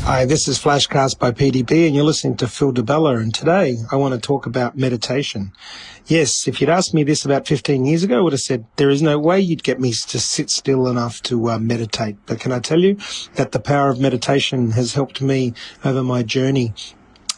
Hi, this is FlashCast by PDP, and you're listening to Phil DeBella, and today I want to talk about meditation. Yes, if you'd asked me this about 15 years ago, I would have said there is no way you'd get me to sit still enough to meditate. But can I tell you that the power of meditation has helped me over my journey?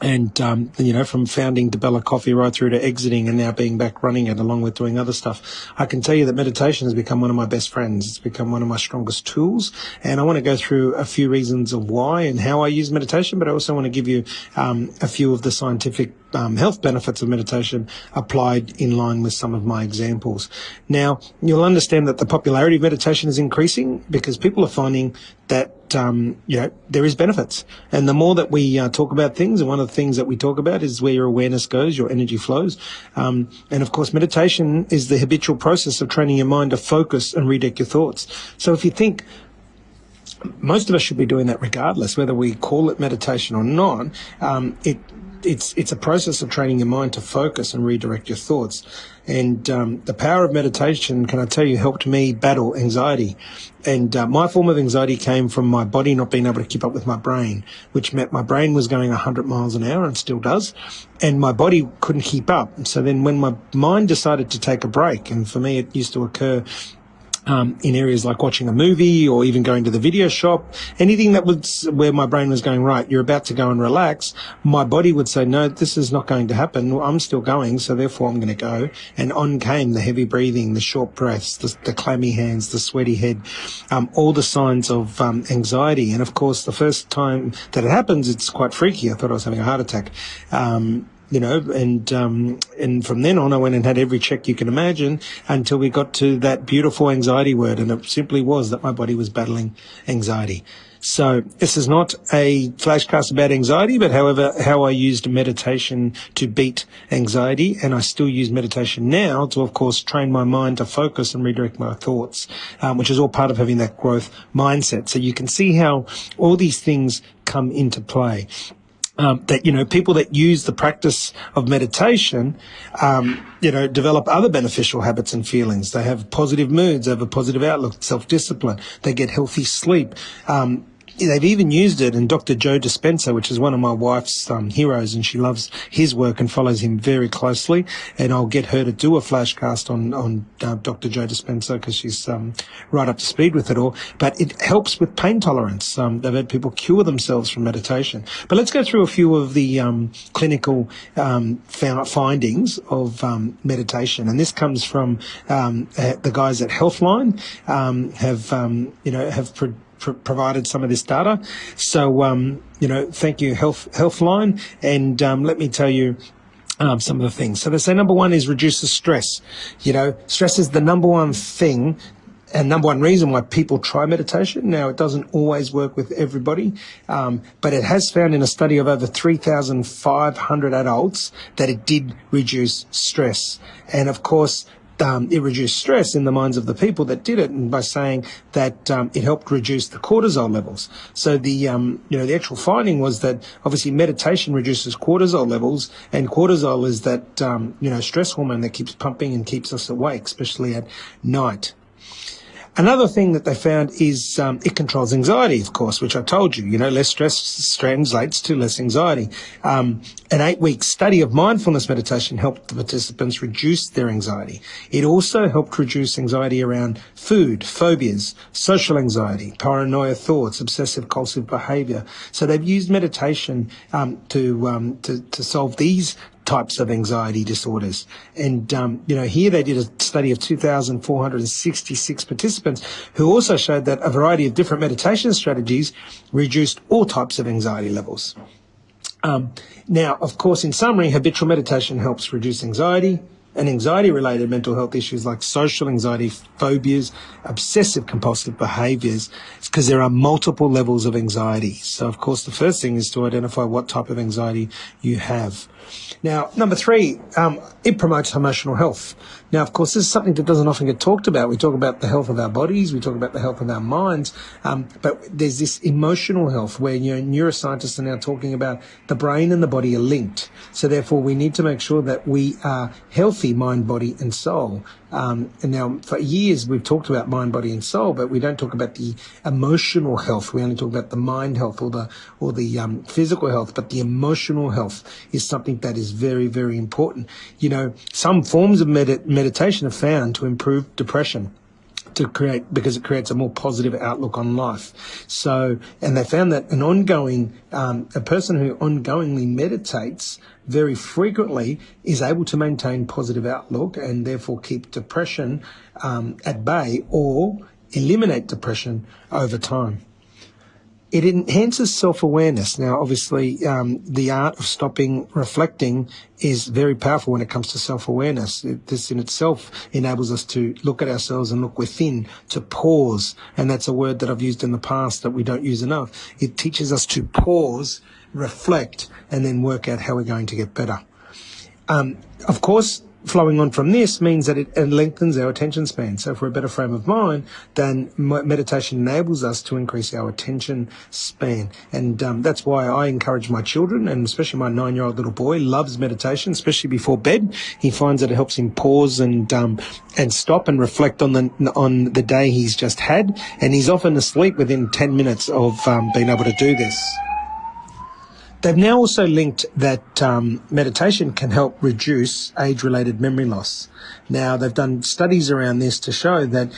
And, from founding DeBella Coffee right through to exiting and now being back running it along with doing other stuff, I can tell you that meditation has become one of my best friends. It's become one of my strongest tools. And I want to go through a few reasons of why and how I use meditation, but I also want to give you a few of the scientific health benefits of meditation applied in line with some of my examples. Now, you'll understand that the popularity of meditation is increasing because people are finding that there is benefits. And the more that we talk about things, and one of the things that we talk about is where your awareness goes, your energy flows. And of course, meditation is the habitual process of training your mind to focus and redirect your thoughts. So if you think, most of us should be doing that regardless, whether we call it meditation or not. It's a process of training your mind to focus and redirect your thoughts. And the power of meditation, can I tell you, helped me battle anxiety. And my form of anxiety came from my body not being able to keep up with my brain, which meant my brain was going 100 miles an hour and still does, and my body couldn't keep up. So then when my mind decided to take a break, and for me it used to occur in areas like watching a movie or even going to the video shop, anything that was where my brain was going, right, you're about to go and relax, my body would say, no, this is not going to happen. I'm still going, so therefore I'm going to go. And on came the heavy breathing, the short breaths, the clammy hands, the sweaty head, all the signs of anxiety. And of course, the first time that it happens, it's quite freaky. I thought I was having a heart attack. And from then on, I went and had every check you can imagine until we got to that beautiful anxiety word. And it simply was that my body was battling anxiety. So this is not a flashcast about anxiety, but however, how I used meditation to beat anxiety. And I still use meditation now to, of course, train my mind to focus and redirect my thoughts, which is all part of having that growth mindset. So you can see how all these things come into play. People that use the practice of meditation, develop other beneficial habits and feelings. They have positive moods, they have a positive outlook, self-discipline. They get healthy sleep. They've even used it, and Dr. Joe Dispenza, which is one of my wife's heroes, and she loves his work and follows him very closely. And I'll get her to do a flashcast on Dr. Joe Dispenza because she's right up to speed with it all. But it helps with pain tolerance. They've had people cure themselves from meditation. But let's go through a few of the clinical findings of meditation, and this comes from the guys at Healthline have provided some of this data. So, thank you, Healthline. And let me tell you some of the things. So they say number one is reduces stress. Stress is the number one thing and number one reason why people try meditation. Now, it doesn't always work with everybody, but it has found in a study of over 3,500 adults that it did reduce stress. And of course, it reduced stress in the minds of the people that did it, and by saying that it helped reduce the cortisol levels. So the actual finding was that obviously meditation reduces cortisol levels, and cortisol is that stress hormone that keeps pumping and keeps us awake, especially at night. Another thing that they found is it controls anxiety, of course, which I told you. Less stress translates to less anxiety. An 8-week study of mindfulness meditation helped the participants reduce their anxiety. It also helped reduce anxiety around food, phobias, social anxiety, paranoia thoughts, obsessive-compulsive behavior. So they've used meditation to solve these types of anxiety disorders. And, here they did a study of 2,466 participants who also showed that a variety of different meditation strategies reduced all types of anxiety levels. Now, of course, in summary, habitual meditation helps reduce anxiety and anxiety-related mental health issues like social anxiety, phobias, obsessive-compulsive behaviours, because there are multiple levels of anxiety. So, of course, the first thing is to identify what type of anxiety you have. Now, number three, it promotes emotional health. Now, of course, this is something that doesn't often get talked about. We talk about the health of our bodies, we talk about the health of our minds, but there's this emotional health where neuroscientists are now talking about the brain and the body are linked. So therefore, we need to make sure that we are healthy healthy mind, body, and soul. And now, for years, we've talked about mind, body, and soul, but we don't talk about the emotional health. We only talk about the mind health or the physical health. But the emotional health is something that is very, very important. You know, some forms of meditation are found to improve depression, because it creates a more positive outlook on life. So, and they found that a person who ongoingly meditates very frequently is able to maintain positive outlook and therefore keep depression at bay or eliminate depression over time. It enhances self-awareness. Now, obviously, the art of stopping reflecting is very powerful when it comes to self-awareness. This in itself enables us to look at ourselves and look within, to pause. And that's a word that I've used in the past that we don't use enough. It teaches us to pause, reflect, and then work out how we're going to get better. Of course, flowing on from this means that it lengthens our attention span. So for a better frame of mind, then meditation enables us to increase our attention span. And that's why I encourage my children, and especially my 9-year-old little boy loves meditation, especially before bed. He finds that it helps him pause and stop and reflect on the day he's just had. And he's often asleep within 10 minutes of being able to do this. They've now also linked that meditation can help reduce age-related memory loss. Now, they've done studies around this to show that,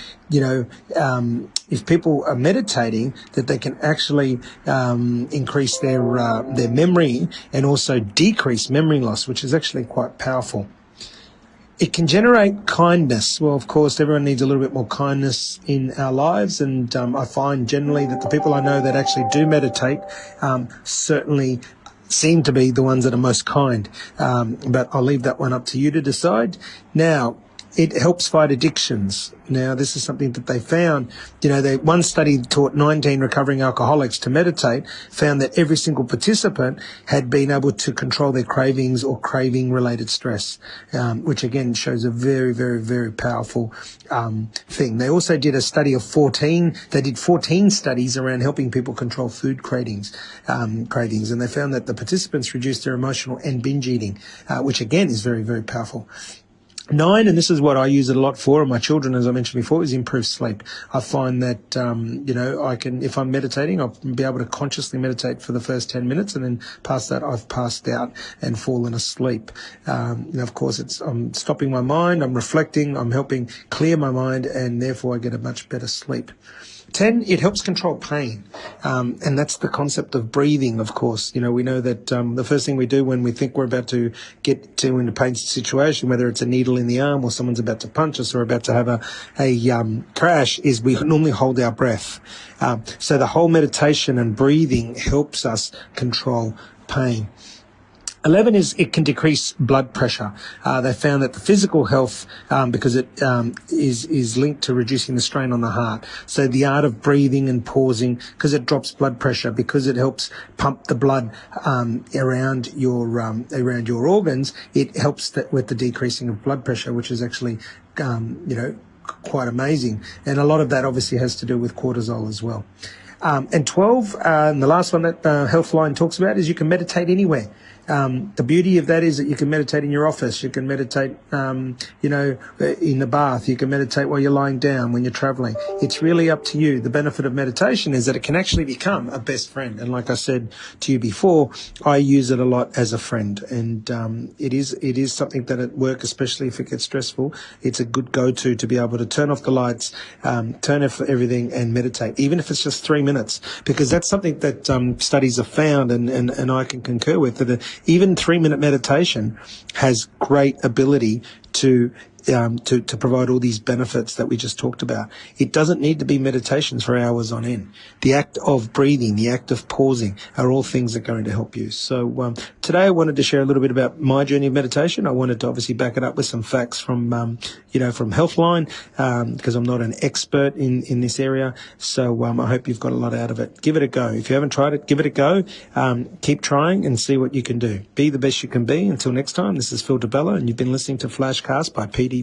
if people are meditating, that they can actually increase their memory and also decrease memory loss, which is actually quite powerful. It can generate kindness. Well, of course, everyone needs a little bit more kindness in our lives, and I find generally that the people I know that actually do meditate certainly seem to be the ones that are most kind. But I'll leave that one up to you to decide. Now, it helps fight addictions. Now, this is something that they found. One study taught 19 recovering alcoholics to meditate, found that every single participant had been able to control their cravings or craving-related stress, which again shows a very, very, very powerful thing. They also did a study of 14. They did 14 studies around helping people control food cravings, and they found that the participants reduced their emotional and binge eating, which again is very, very powerful. 9, and this is what I use it a lot for, and my children, as I mentioned before, is improved sleep. I find that, I can, if I'm meditating, I'll be able to consciously meditate for the first 10 minutes, and then past that, I've passed out and fallen asleep. Of course, I'm stopping my mind, I'm reflecting, I'm helping clear my mind, and therefore I get a much better sleep. 10, it helps control pain. And that's the concept of breathing, of course. We know that the first thing we do when we think we're about to get in a pain situation, whether it's a needle in the arm or someone's about to punch us or about to have a crash, is we normally hold our breath. So the whole meditation and breathing helps us control pain. 11 is it can decrease blood pressure. They found that the physical health, because it is linked to reducing the strain on the heart. So the art of breathing and pausing, because it drops blood pressure, because it helps pump the blood around your organs, it helps with the decreasing of blood pressure, which is actually quite amazing. And a lot of that obviously has to do with cortisol as well. And 12, and the last one that Healthline talks about, is you can meditate anywhere. The beauty of that is that you can meditate in your office. You can meditate, in the bath. You can meditate while you're lying down, when you're traveling. It's really up to you. The benefit of meditation is that it can actually become a best friend. And like I said to you before, I use it a lot as a friend. And it is something that at work, especially if it gets stressful, it's a good go-to to be able to turn off the lights, turn off everything and meditate, even if it's just 3 minutes, because that's something that studies have found, and I can concur with, that even 3-minute meditation has great ability to provide all these benefits that we just talked about. It doesn't need to be meditations for hours on end. The act of breathing, the act of pausing are all things that are going to help you. So today I wanted to share a little bit about my journey of meditation. I wanted to obviously back it up with some facts from Healthline, because I'm not an expert in this area. So I hope you've got a lot out of it. Give it a go. If you haven't tried it, give it a go. Keep trying and see what you can do. Be the best you can be. Until next time, this is Phil DeBella, and you've been listening to FlashCast by PDB.